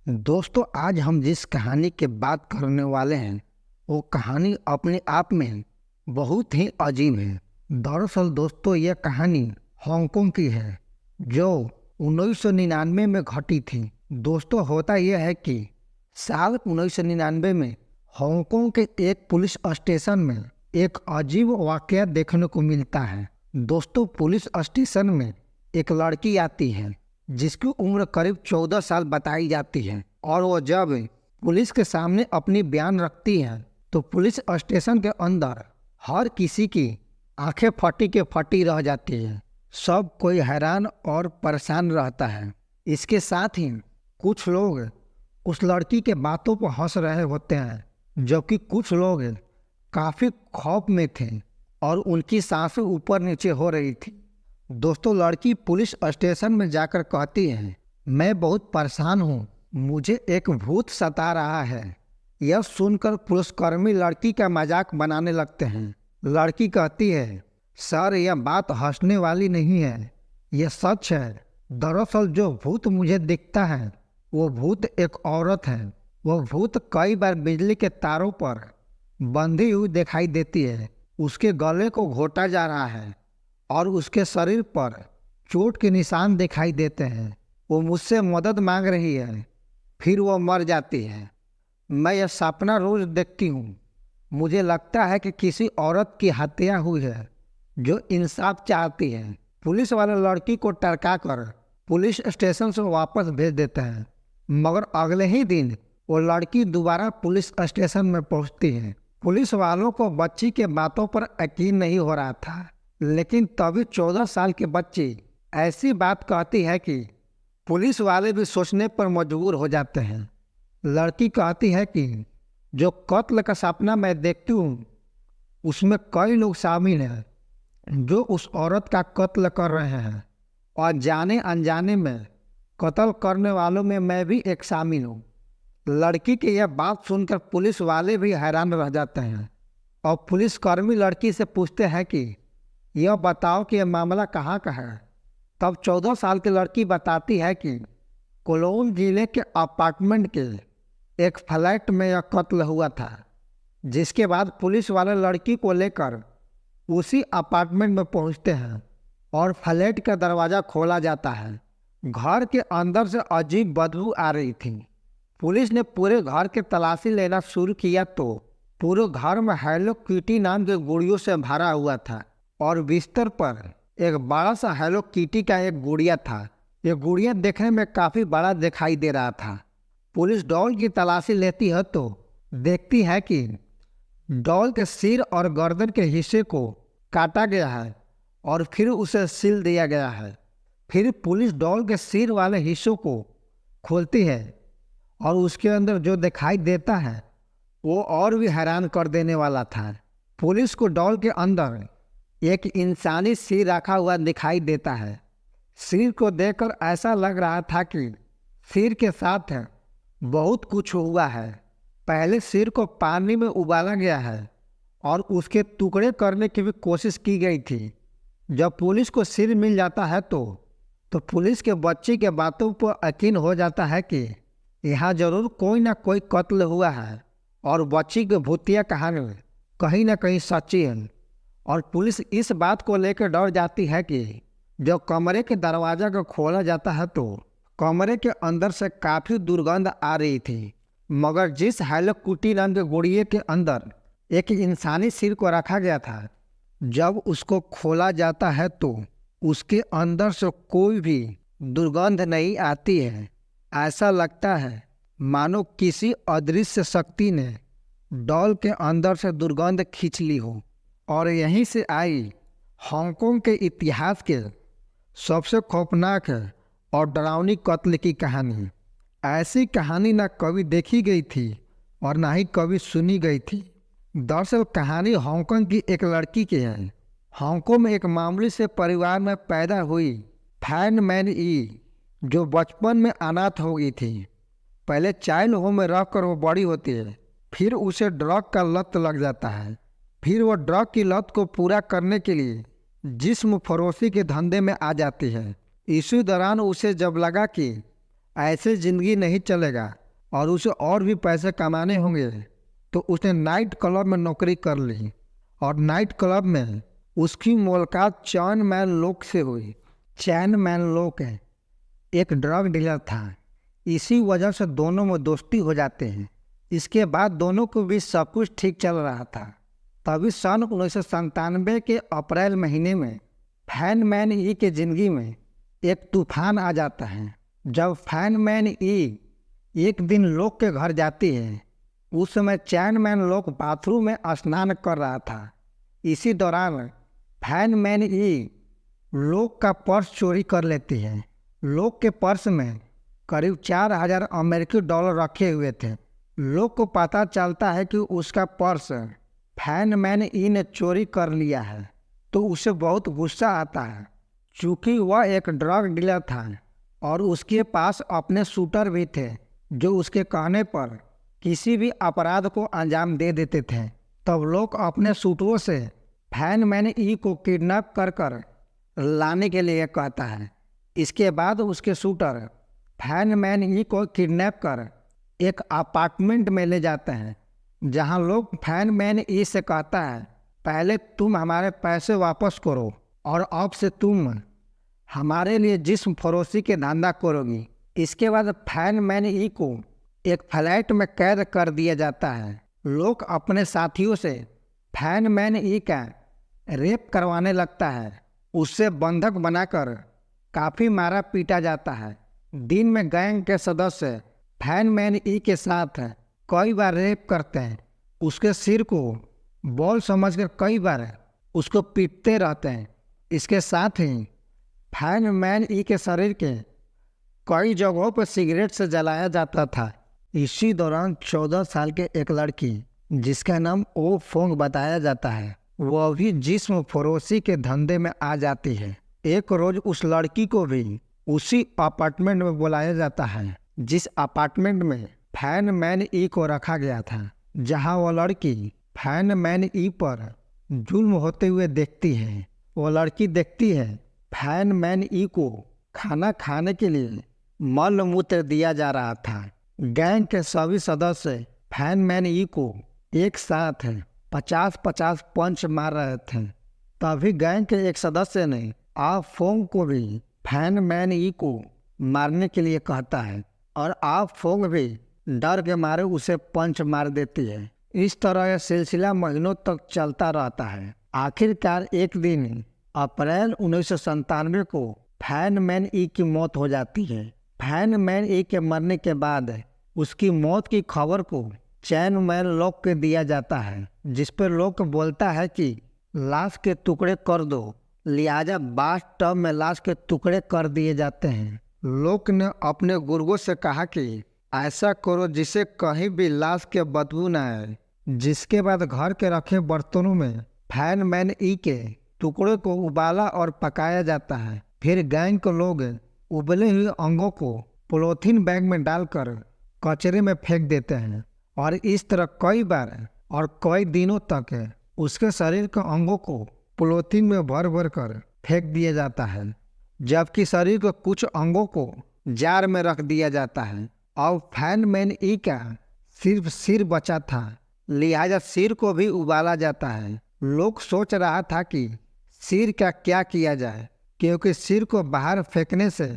दोस्तों, आज हम जिस कहानी की बात करने वाले हैं वो कहानी अपने आप में बहुत ही अजीब है। दरअसल दोस्तों, यह कहानी हांगकांग की है जो 1999 में घटी थी। दोस्तों, होता यह है कि साल 1999 में हांगकांग के एक पुलिस स्टेशन में एक अजीब वाकया देखने को मिलता है। दोस्तों, पुलिस स्टेशन में एक लड़की आती है जिसकी उम्र करीब 14 साल बताई जाती है, और वो जब पुलिस के सामने अपनी बयान रखती है तो पुलिस स्टेशन के अंदर हर किसी की आंखें फटी के फटी रह जाती है। सब कोई हैरान और परेशान रहता है। इसके साथ ही कुछ लोग उस लड़की के बातों पर हंस रहे होते हैं, जबकि कुछ लोग काफी खौफ में थे और उनकी सांसें ऊपर नीचे हो रही थी। दोस्तों, लड़की पुलिस स्टेशन में जाकर कहती है, मैं बहुत परेशान हूँ, मुझे एक भूत सता रहा है। यह सुनकर पुलिसकर्मी लड़की का मजाक बनाने लगते हैं। लड़की कहती है, सर, यह बात हंसने वाली नहीं है, यह सच है। दरअसल जो भूत मुझे दिखता है वो भूत एक औरत है। वह भूत कई बार बिजली के तारों पर बंधी हुई दिखाई देती है। उसके गले को घोटा जा रहा है और उसके शरीर पर चोट के निशान दिखाई देते हैं। वो मुझसे मदद मांग रही है, फिर वो मर जाती है। मैं यह सपना रोज देखती हूँ। मुझे लगता है कि किसी औरत की हत्या हुई है जो इंसाफ चाहती है। पुलिस वाले लड़की को टरका कर पुलिस स्टेशन से वापस भेज देते हैं, मगर अगले ही दिन वो लड़की दोबारा पुलिस स्टेशन में पहुँचती है। पुलिस वालों को बच्ची के बातों पर यकीन नहीं हो रहा था, लेकिन तभी 14 साल की बच्ची ऐसी बात कहती है कि पुलिस वाले भी सोचने पर मजबूर हो जाते हैं। लड़की कहती है कि जो कत्ल का सपना मैं देखती हूँ उसमें कई लोग शामिल हैं जो उस औरत का कत्ल कर रहे हैं, और जाने अनजाने में कत्ल करने वालों में मैं भी एक शामिल हूँ। लड़की की यह बात सुनकर पुलिस वाले भी हैरान रह जाते हैं और पुलिसकर्मी लड़की से पूछते हैं कि यह बताओ कि यह मामला कहाँ का है। तब 14 साल की लड़की बताती है कि कोलोन जिले के अपार्टमेंट के एक फ्लैट में यह कत्ल हुआ था, जिसके बाद पुलिस वाले लड़की को लेकर उसी अपार्टमेंट में पहुंचते हैं और फ्लैट का दरवाज़ा खोला जाता है। घर के अंदर से अजीब बदबू आ रही थी। पुलिस ने पूरे घर की तलाशी लेना शुरू किया तो पूरे घर में हेलो किटी नाम के गुड़ियों से भरा हुआ था, और बिस्तर पर एक बड़ा सा हेलो किटी का एक गुड़िया था। यह गुड़िया देखने में काफ़ी बड़ा दिखाई दे रहा था। पुलिस डॉल की तलाशी लेती है तो देखती है कि डॉल के सिर और गर्दन के हिस्से को काटा गया है और फिर उसे सील दिया गया है। फिर पुलिस डॉल के सिर वाले हिस्सों को खोलती है और उसके अंदर जो दिखाई देता है वो और भी हैरान कर देने वाला था। पुलिस को डॉल के अंदर एक इंसानी सिर रखा हुआ दिखाई देता है। सिर को देखकर ऐसा लग रहा था कि सिर के साथ बहुत कुछ हुआ है। पहले सिर को पानी में उबाला गया है और उसके टुकड़े करने की भी कोशिश की गई थी। जब पुलिस को सिर मिल जाता है तो पुलिस के बच्चे के बातों पर यकीन हो जाता है कि यहाँ जरूर कोई ना कोई कत्ल हुआ है और बच्ची की भूतिया कहानी कहीं ना कहीं सच्ची है। और पुलिस इस बात को लेकर डर जाती है कि जब कमरे के दरवाजा को खोला जाता है तो कमरे के अंदर से काफ़ी दुर्गंध आ रही थी, मगर जिस हेलो किटी नाम के गुड़िया के अंदर एक इंसानी सिर को रखा गया था, जब उसको खोला जाता है तो उसके अंदर से कोई भी दुर्गंध नहीं आती है। ऐसा लगता है मानो किसी अदृश्य शक्ति ने डॉल के अंदर से दुर्गंध खींच ली हो। और यहीं से आई हांगकांग के इतिहास के सबसे खौफनाक और डरावनी कत्ल की कहानी। ऐसी कहानी ना कभी देखी गई थी और ना ही कभी सुनी गई थी। दरअसल कहानी हांगकांग की एक लड़की की है। हांगकांग में एक मामूली से परिवार में पैदा हुई फैन मैन ई, जो बचपन में अनाथ हो गई थी। पहले चाइल्ड होम में रहकर वो बड़ी होती है, फिर उसे ड्रग का लत लग जाता है। फिर वो ड्रग की लत को पूरा करने के लिए जिस्म फरोशी के धंधे में आ जाती है। इसी दौरान उसे जब लगा कि ऐसे ज़िंदगी नहीं चलेगा और उसे और भी पैसे कमाने होंगे। तो उसने नाइट क्लब में नौकरी कर ली और नाइट क्लब में उसकी मुलाकात चैन मैन लोग से हुई। चैन मैन लोग एक ड्रग डीलर था। इसी वजह से दोनों में दोस्ती हो जाते हैं। इसके बाद दोनों को भी सब कुछ ठीक चल रहा था। तभी सन 1997 के अप्रैल महीने में फैन मैन ई के ज़िंदगी में एक तूफान आ जाता है। जब फैन मैन ई एक दिन लोग के घर जाती है, उस समय चैन मैन लोग बाथरूम में स्नान कर रहा था। इसी दौरान फैन मैन ई लोग का पर्स चोरी कर लेती है। लोग के पर्स में करीब 4000 अमेरिकी डॉलर रखे हुए थे। लोग को पता चलता है कि उसका पर्स फैन मैन ई ने चोरी कर लिया है, तो उसे बहुत गुस्सा आता है। चूँकि वह एक ड्रग डीलर था और उसके पास अपने शूटर भी थे जो उसके कहने पर किसी भी अपराध को अंजाम दे देते थे। तब लोग अपने शूटरों से फैन मैन ई को किडनैप कर लाने के लिए कहता है। इसके बाद उसके शूटर फैन मैन ई को किडनैप कर एक अपार्टमेंट में ले जाते हैं, जहां लोग फैन मैन ई से कहता है, पहले तुम हमारे पैसे वापस करो और अब से तुम हमारे लिए जिस्म फरोशी के धंधा करोगी। इसके बाद फैन मैन ई को एक फ्लैट में कैद कर दिया जाता है। लोग अपने साथियों से फैन मैन ई का रेप करवाने लगता है। उससे बंधक बनाकर काफ़ी मारा पीटा जाता है। दिन में गैंग के सदस्य फैन मैन ई के साथ कई बार रेप करते हैं। उसके सिर को बॉल समझकर कई बार उसको पीटते रहते हैं। इसके साथ ही फैन मैन ई के शरीर के कई जगहों पर सिगरेट से जलाया जाता था। इसी दौरान 14 साल के एक लड़की जिसका नाम ओ फोंग बताया जाता है, वह भी जिस्म फरोशी के धंधे में आ जाती है। एक रोज उस लड़की को भी उसी अपार्टमेंट में बुलाया जाता है जिस अपार्टमेंट में फैन मैन ई को रखा गया था, जहां वह लड़की फैन मैन ई पर जुल्म होते हुए देखती है। वो लड़की देखती है फैन मैन ई को खाना खाने के लिए मल मूत्र दिया जा रहा था। गैंग के सभी सदस्य फैन मैन ई को एक साथ 50-50 पंच मार रहे थे। तभी गैंग के एक सदस्य ने आ फोंग को भी फैन मैन ई को मारने के लिए कहता है और आ फोंग भी डर के मारे उसे पंच मार देती है। इस तरह यह सिलसिला महीनों तक चलता रहता है। आखिरकार एक दिन अप्रैल 1997 को फैन मैन ई की मौत हो जाती है। फैन मैन ई के मरने के बाद उसकी मौत की खबर को चैन मैन लोग के दिया जाता है, जिस पर लोग बोलता है कि लाश के टुकड़े कर दो। लिहाजा बाथ टब में लाश के टुकड़े कर दिए जाते हैं। लोग ने अपने गुर्गों से कहा कि ऐसा करो जिससे कहीं भी लाश के बदबू न आए। जिसके बाद घर के रखे बर्तनों में फैन मैन ई के टुकड़े को उबाला और पकाया जाता है। फिर गैंग के लोग उबले हुए अंगों को पॉलीथीन बैग में डालकर कचरे में फेंक देते हैं और इस तरह कई बार और कई दिनों तक उसके शरीर के अंगों को पॉलीथीन में भर भर कर फेंक दिया जाता है, जबकि शरीर के कुछ अंगों को जार में रख दिया जाता है। और फैन मैन ई का सिर्फ सिर बचा था, लिहाजा सिर को भी उबाला जाता है। लोग सोच रहा था कि सिर का क्या किया जाए, क्योंकि सिर को बाहर फेंकने से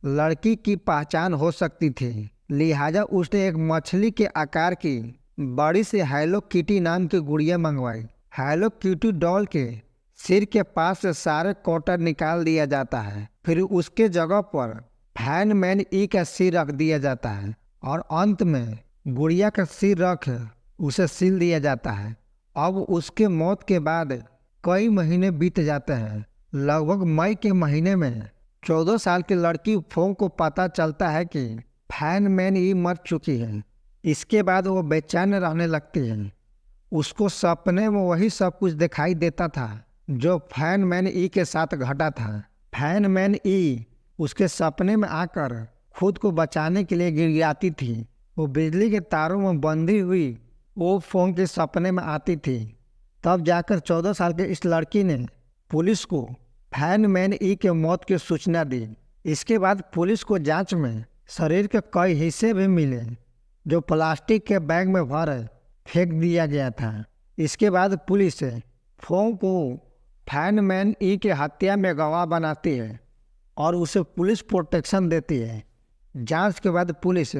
लड़की की पहचान हो सकती थी। लिहाजा उसने एक मछली के आकार की बड़ी सी हेलो किटी नाम की गुड़िया मंगवाई। हेलो किटी डॉल के सिर के पास से सारे कोटर निकाल दिया जाता है। फिर उसके जगह पर फैन मैन ई का सिर रख दिया जाता है और अंत में गुड़िया का सिर रख उसे सील दिया जाता है। अब उसके मौत के बाद कई महीने बीत जाते हैं। लगभग मई के महीने में 14 साल की लड़की फोंग को पता चलता है कि फैन मैन ई मर चुकी है। इसके बाद वो बेचैन रहने लगती है। उसको सपने में वही सब कुछ दिखाई देता था जो फैन मैन ई के साथ घटा था। फैन मैन ई उसके सपने में आकर खुद को बचाने के लिए गिड़गिड़ाती थी। वो बिजली के तारों में बंधी हुई वो फोंग के सपने में आती थी। तब जाकर 14 साल के इस लड़की ने पुलिस को फैन मैन ई के मौत की सूचना दी। इसके बाद पुलिस को जांच में शरीर के कई हिस्से भी मिले जो प्लास्टिक के बैग में भर फेंक दिया गया था। इसके बाद पुलिस फोंग को फैनमैन ई के हत्या में गवाह बनाती है और उसे पुलिस प्रोटेक्शन देती है। जांच के बाद पुलिस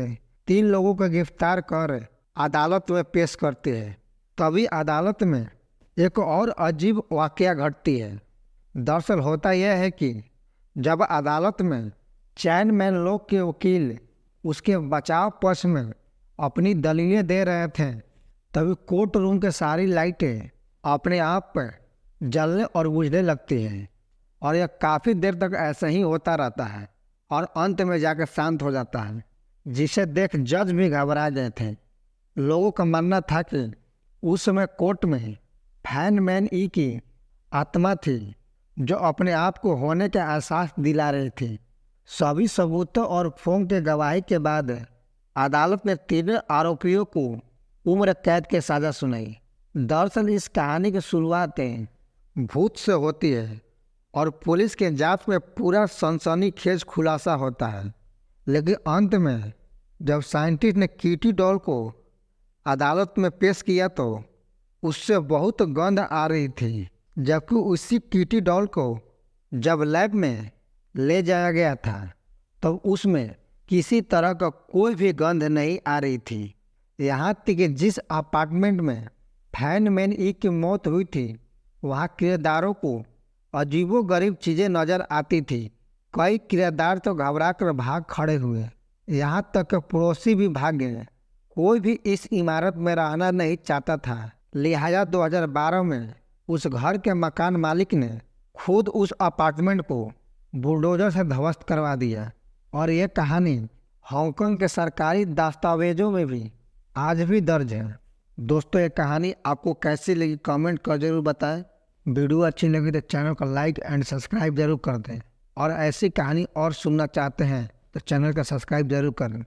3 लोगों को गिरफ्तार कर अदालत में पेश करती है। तभी अदालत में एक और अजीब वाकया घटती है। दरअसल होता यह है कि जब अदालत में चैनमैन लोग के वकील उसके बचाव पक्ष में अपनी दलीलें दे रहे थे, तभी कोर्ट रूम के सारी लाइटें अपने आप पर जलने और बुझने लगती हैं और यह काफ़ी देर तक ऐसा ही होता रहता है और अंत में जाकर शांत हो जाता है, जिसे देख जज भी घबरा गए थे। लोगों का मानना था कि उस समय कोर्ट में फैनमैन ई की आत्मा थी जो अपने आप को होने का एहसास दिला रही थी। सभी सबूतों और फोंग के गवाही के बाद अदालत ने 3 आरोपियों को उम्र कैद की सजा सुनाई। दरअसल इस कहानी की शुरुआत भूत से होती है और पुलिस के जांच में पूरा सनसनीखेज खुलासा होता है, लेकिन अंत में जब साइंटिस्ट ने किटी डॉल को अदालत में पेश किया तो उससे बहुत गंध आ रही थी, जबकि उसी किटी डॉल को जब लैब में ले जाया गया था तब उसमें किसी तरह का कोई भी गंध नहीं आ रही थी। यहाँ तक कि जिस अपार्टमेंट में फैनमैन ई की मौत हुई थी वहाँ किराएदारों को अजीबोगरीब चीज़ें नज़र आती थी। कई किराएदार तो घबरा कर भाग खड़े हुए, यहाँ तक कि पड़ोसी भी भाग गए। कोई भी इस इमारत में रहना नहीं चाहता था, लिहाजा 2012 में उस घर के मकान मालिक ने खुद उस अपार्टमेंट को बुलडोजर से ध्वस्त करवा दिया। और ये कहानी हांगकांग के सरकारी दस्तावेजों में भी आज भी दर्ज है। दोस्तों, ये कहानी आपको कैसी लगी कमेंट कर जरूर बताएं। वीडियो अच्छी लगी तो चैनल को लाइक एंड सब्सक्राइब जरूर कर दें और ऐसी कहानी और सुनना चाहते हैं तो चैनल का सब्सक्राइब जरूर करें।